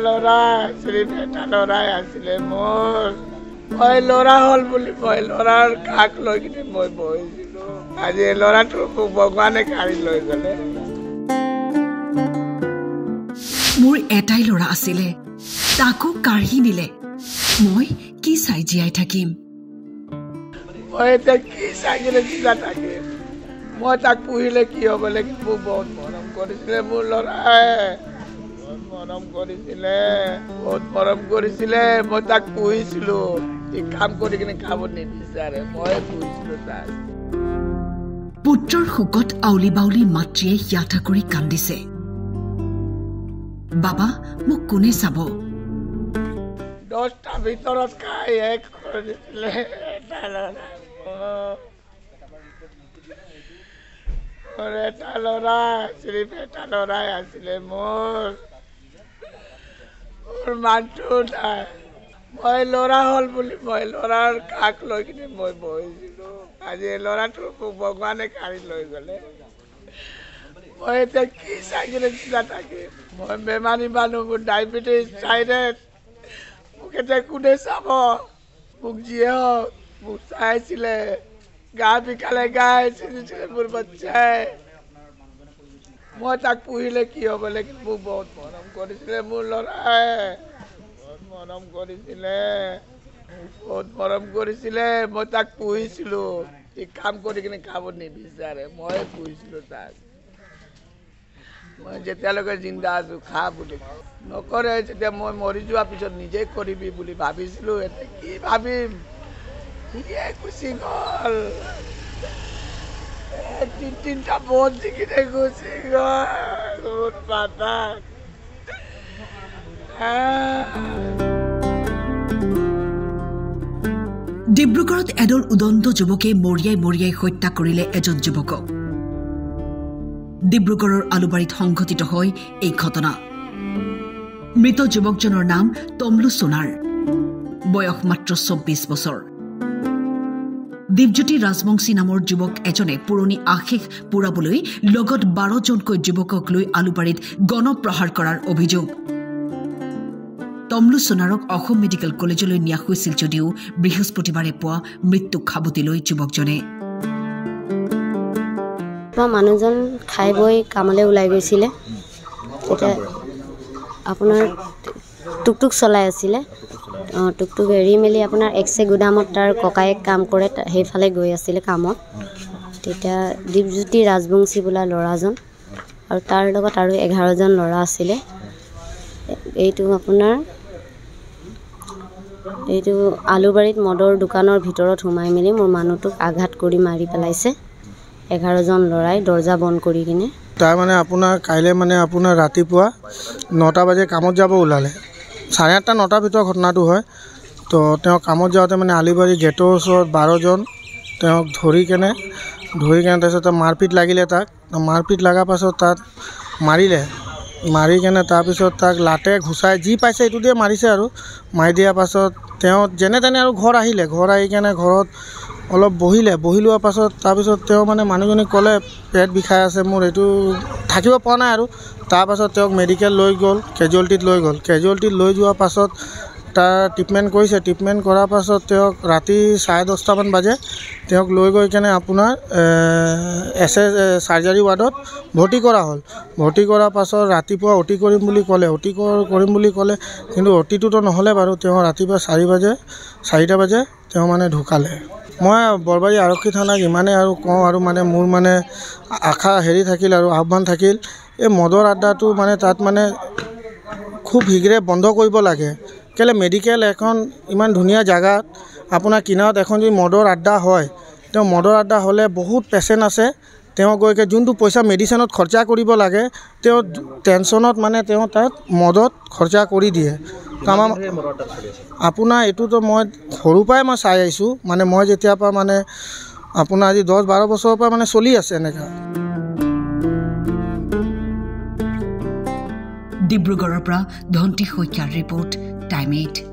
ল'ৰা এটা ল'ৰাই আছিলে মোৰ মই ল'ৰা হ'ল বুলি মই ল'ৰাৰ কাষ লৈ কিনে মই বহিছিলোঁ আজি ল'ৰাটো ভগৱানে কাঢ়ি লৈ গ'লে মোৰ এটাই ল'ৰা আছিলে তাকো কাঢ়ি নিলে মই কি চাই জীয়াই থাকিম মই এতিয়া কি চাই কিনে জীয়াই থাকিম মই তাক পুহিলে কি হ'ব লাগে মোক বহুত মৰম কৰিছিলে মোৰ ল'ৰাই বহুত মৰম কৰিছিলে মই তাক পুহিছিলোঁ কাম কৰি কিনে খাব নিবিচাৰে মই পুহিছিলোঁ তাক পুত্ৰৰ শোকত আউলি বাউলি মাতৃয়ে হিয়াথা কৰি কান্দিছে বাবা মোক কোনে চাব 10টা ভিতৰত খাই এক কৰি দিছিলে এটা ল'ৰাই আছিলে মোৰ মানুহটো নাই মই ল'ৰা হ'ল বুলি মই ল'ৰাৰ কাষ লৈ কিনে মই বহিছিলোঁ আজি ল'ৰাটো ভগৱানে কাঢ়ি লৈ গ'লে মই এতিয়া কি চাই কিনে জীয়াই থাকিম মই বেমাৰী মানুহ মোৰ ডায়েবেটিছ থাইৰয়েড মোক এতিয়া কোনে চাব মোক যিয়ে হওক মোক চাইছিলে গা বিষালে গাই চিনিছিলে মোৰ বাচ্চাই মই তাক পুহিলে কি হ'ব লাগে মোক বহুত মৰম কৰিছিলে মোৰ ল'ৰাই বহুত মৰম কৰিছিলে মই তাক পুহিছিলোঁ কাম কৰি কিনে খাব নিবিচাৰে মই পুহিছিলোঁ তাক মই যেতিয়ালৈকে জিন্দা আছোঁ খা বুলি নকৰে যেতিয়া মই মৰি যোৱাৰ পিছত নিজে কৰিবি বুলি ভাবিছিলোঁ এতিয়া কি ভাবিম সিয়ে গুচি গ'ল তিনিটা বহুত দি কিনে গুচি গ'ল পাতা ডিব্ৰুগড়ত এডল উদন্ত যুৱকে মৰিয়াই হত্যা কৰিলে এজন যুৱকক ডিব্ৰুগড়ৰ আলুবাৰীত সংঘটিত হয় এই ঘটনা মৃত যুৱকজনৰ নাম তমলু সোণাৰ বয়স মাত্ৰ 24 বছৰ দীপজ্যোতি ৰাজবংশী নামৰ যুৱক এজনে পুৰণি আশেষ পুৰাবলৈ লগত 12 জনকৈ যুৱকক লৈ আলুবাৰীত গণপ্ৰহাৰ কৰাৰ অভিযোগ তমলু সোণাৰক অসম মেডিকেল কলেজলৈ নিয়া হৈছিল যদিও বৃহস্পতিবাৰে পুৱা মৃত্যুক সাৱটি লৈ যুৱকজনে মানুহজন খাই বৈ কামলৈ ওলাই গৈছিলে তেতিয়া আপোনাৰ টুকটুক চলাই আছিলে টুকটুক এৰি মেলি আপোনাৰ এক্সে গুদামত তাৰ ককায়েক কাম কৰে সেইফালে গৈ আছিলে কামত তেতিয়া দীপজ্যোতি ৰাজবংশী বোলা ল'ৰাজন আৰু তাৰ লগত আৰু 11জন ল'ৰা আছিলে এইটো আলুবাৰীত মদৰ দোকানৰ ভিতৰত সোমাই মেলি মোৰ মানুহটোক আঘাত কৰি মাৰি পেলাইছে 11জন ল'ৰাই দৰ্জা বন্ধ কৰি কিনে তাৰ মানে আপোনাৰ কাইলৈ মানে আপোনাৰ ৰাতিপুৱা 9টা বাজে কামত যাব ওলালে 8:30 9টাৰ ভিতৰত ঘটনাটো হয় তো তেওঁ কামত যাওঁতে মানে আলিবাৰী গেটৰ ওচৰত 12জন তেওঁক ধৰি কেনে তাৰপিছত মাৰপিট লাগিলে তাক মাৰপিট লগাৰ পাছত তাত মাৰি কেনে তাৰপিছত তাক লাটে ঘুচাই যি পাইছে এইটো দিয়ে মাৰিছে আৰু মাৰি দিয়াৰ পাছত তেওঁ যেনে তেনে আৰু ঘৰ আহি কেনে ঘৰত অলপ বহি লোৱাৰ পাছত তাৰপিছত তেওঁ মানে মানুহজনীক ক'লে পেট বিষাই আছে মোৰ এইটো থাকিব পৰা নাই আৰু তাৰপাছত তেওঁক মেডিকেল লৈ গ'ল কেজুৱেলিটিত লৈ যোৱাৰ পাছত তাৰ ট্ৰিটমেণ্ট কৰিছে ট্ৰিটমেণ্ট কৰাৰ পাছত তেওঁক ৰাতি 10:30 মান বাজে তেওঁক লৈ গৈ কেনে আপোনাৰ চাৰ্জাৰী ৱাৰ্ডত ভৰ্তি কৰা হ'ল ভৰ্তি কৰাৰ পাছত ৰাতিপুৱা অ'টি কৰিম বুলি ক'লে কিন্তু অ'টিটোতো নহ'লে বাৰু তেওঁ ৰাতিপুৱা 4টা বাজে তেওঁ মানে ঢুকালে মই বৰবাৰী আৰক্ষী থানাক ইমানে আৰু কওঁ আৰু মানে মোৰ মানে আশা থাকিল আৰু আহ্বান থাকিল এই মদৰ আড্ডাটো মানে তাত মানে খুব শীঘ্ৰে বন্ধ কৰিব লাগে কেলে মেডিকেল এখন ইমান ধুনীয়া জায়গাত আপোনাৰ কিনাৰত এখন যদি মদৰ আড্ডা হয় তেওঁ মদৰ আড্ডা হ'লে বহুত পেচেণ্ট আছে তেওঁ গৈকে যোনটো পইচা মেডিচিনত খৰচা কৰিব লাগে তেওঁ টেনশ্যনত মানে তেওঁ তাত মদত খৰচা কৰি দিয়ে আপোনাৰ এইটোতো মই সৰুৰ পৰাই মই চাই আহিছোঁ মানে মই যেতিয়াৰ পৰা মানে আপোনাৰ আজি 10-12 বছৰৰ পৰা মানে চলি আছে এনেকৈ ডিব্ৰুগড়ৰ পৰা ধন্তি শইকীয়াৰ ৰিপৰ্ট টাইম 8